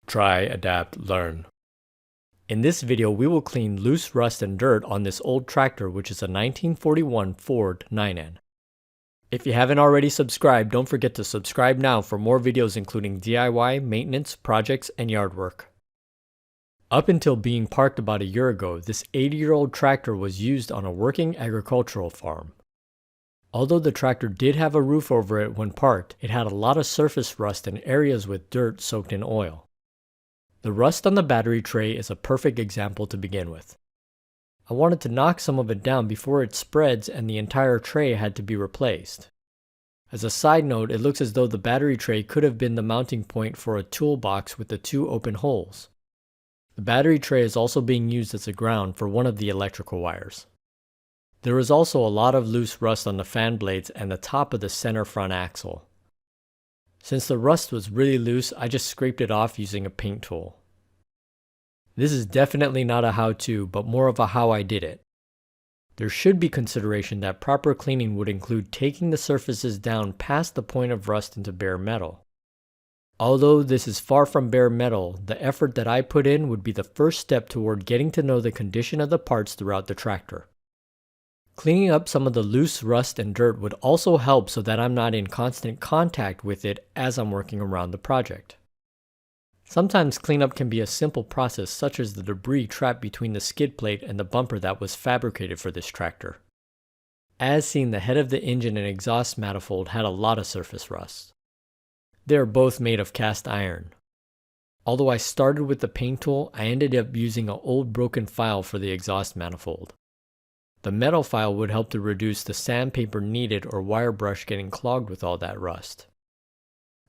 Try, adapt, learn. In this video, we will clean loose rust and dirt on this old tractor, which is a 1941 Ford 9N. If you haven't already subscribed, don't forget to subscribe now for more videos including DIY, maintenance, projects, and yard work. Up until being parked about a year ago, this 80-year-old tractor was used on a working agricultural farm. Although the tractor did have a roof over it when parked, it had a lot of surface rust and areas with dirt soaked in oil. The rust on the battery tray is a perfect example to begin with. I wanted to knock some of it down before it spreads and the entire tray had to be replaced. As a side note, it looks as though the battery tray could have been the mounting point for a toolbox with the two open holes. The battery tray is also being used as a ground for one of the electrical wires. There is also a lot of loose rust on the fan blades and the top of the center front axle. Since the rust was really loose, I just scraped it off using a paint tool. This is definitely not a how-to, but more of a how I did it. There should be consideration that proper cleaning would include taking the surfaces down past the point of rust into bare metal. Although this is far from bare metal, the effort that I put in would be the first step toward getting to know the condition of the parts throughout the tractor. Cleaning up some of the loose rust and dirt would also help so that I'm not in constant contact with it as I'm working around the project. Sometimes cleanup can be a simple process, such as the debris trapped between the skid plate and the bumper that was fabricated for this tractor. As seen, the head of the engine and exhaust manifold had a lot of surface rust. They are both made of cast iron. Although I started with the paint tool, I ended up using an old broken file for the exhaust manifold. The metal file would help to reduce the sandpaper needed or wire brush getting clogged with all that rust.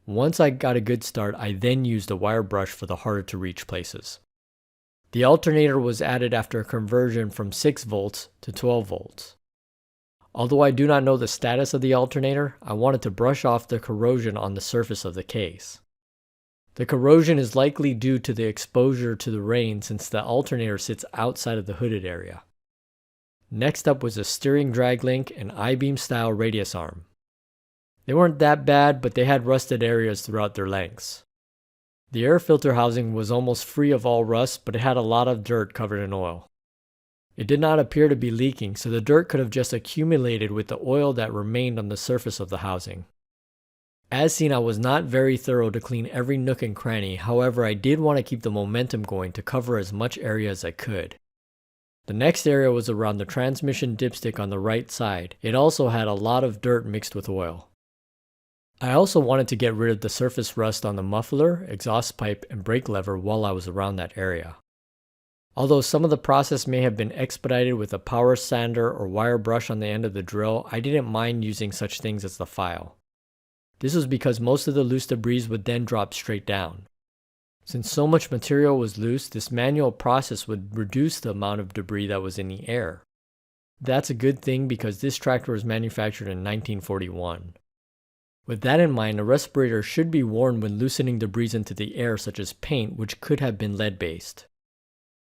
Once I got a good start, I then used a wire brush for the harder to reach places. The alternator was added after a conversion from 6 volts to 12 volts. Although I do not know the status of the alternator, I wanted to brush off the corrosion on the surface of the case. The corrosion is likely due to the exposure to the rain since the alternator sits outside of the hooded area. Next up was a steering drag link and I-beam style radius arm. They weren't that bad, but they had rusted areas throughout their lengths. The air filter housing was almost free of all rust, but it had a lot of dirt covered in oil. It did not appear to be leaking, so the dirt could have just accumulated with the oil that remained on the surface of the housing. As seen, I was not very thorough to clean every nook and cranny, however I did want to keep the momentum going to cover as much area as I could. The next area was around the transmission dipstick on the right side. It also had a lot of dirt mixed with oil. I also wanted to get rid of the surface rust on the muffler, exhaust pipe, and brake lever while I was around that area. Although some of the process may have been expedited with a power sander or wire brush on the end of the drill, I didn't mind using such things as the file. This was because most of the loose debris would then drop straight down. Since so much material was loose, this manual process would reduce the amount of debris that was in the air. That's a good thing because this tractor was manufactured in 1941. With that in mind, a respirator should be worn when loosening debris into the air such as paint, which could have been lead-based.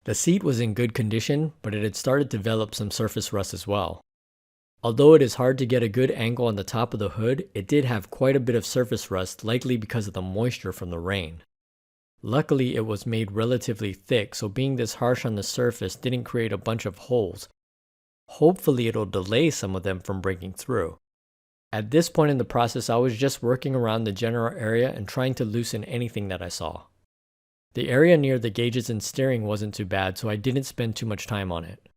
The seat was in good condition, but it had started to develop some surface rust as well. Although it is hard to get a good angle on the top of the hood, it did have quite a bit of surface rust, likely because of the moisture from the rain. Luckily, it was made relatively thick, so being this harsh on the surface didn't create a bunch of holes. Hopefully, it'll delay some of them from breaking through. At this point in the process, I was just working around the general area and trying to loosen anything that I saw. The area near the gauges and steering wasn't too bad, so I didn't spend too much time on it.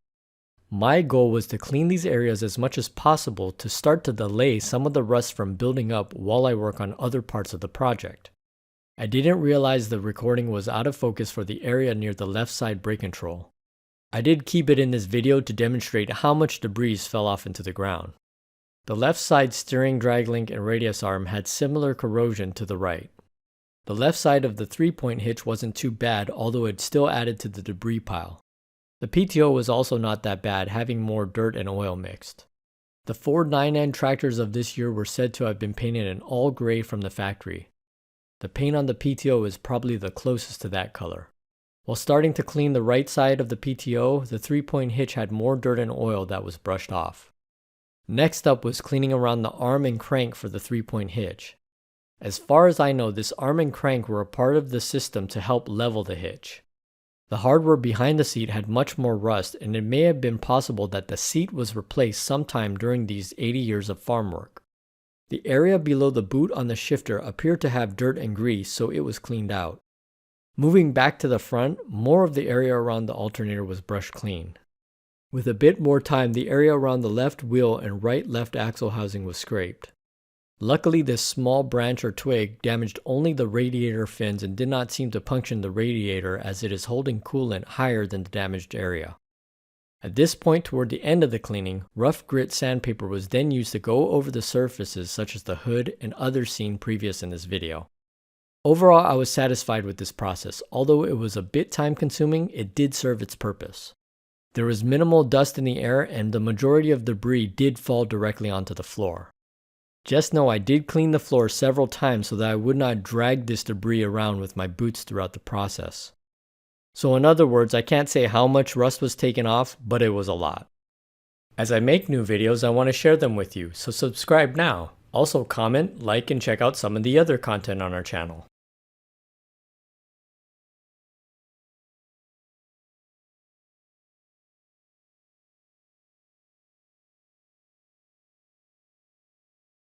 My goal was to clean these areas as much as possible to start to delay some of the rust from building up while I work on other parts of the project. I didn't realize the recording was out of focus for the area near the left side brake control. I did keep it in this video to demonstrate how much debris fell off into the ground. The left side steering drag link and radius arm had similar corrosion to the right. The left side of the 3-point hitch wasn't too bad, although it still added to the debris pile. The PTO was also not that bad, having more dirt and oil mixed. The Ford 9N tractors of this year were said to have been painted in all gray from the factory. The paint on the PTO is probably the closest to that color. While starting to clean the right side of the PTO, the 3-point hitch had more dirt and oil that was brushed off. Next up was cleaning around the arm and crank for the 3-point hitch. As far as I know, this arm and crank were a part of the system to help level the hitch. The hardware behind the seat had much more rust, and it may have been possible that the seat was replaced sometime during these 80 years of farm work. The area below the boot on the shifter appeared to have dirt and grease, so it was cleaned out. Moving back to the front, more of the area around the alternator was brushed clean. With a bit more time, the area around the left wheel and right-left axle housing was scraped. Luckily, this small branch or twig damaged only the radiator fins and did not seem to puncture the radiator, as it is holding coolant higher than the damaged area. At this point toward the end of the cleaning, rough grit sandpaper was then used to go over the surfaces such as the hood and others seen previous in this video. Overall, I was satisfied with this process. Although it was a bit time consuming, it did serve its purpose. There was minimal dust in the air, and the majority of debris did fall directly onto the floor. Just know I did clean the floor several times so that I would not drag this debris around with my boots throughout the process. So in other words, I can't say how much rust was taken off, but it was a lot. As I make new videos, I want to share them with you, so subscribe now. Also comment, like, and check out some of the other content on our channel.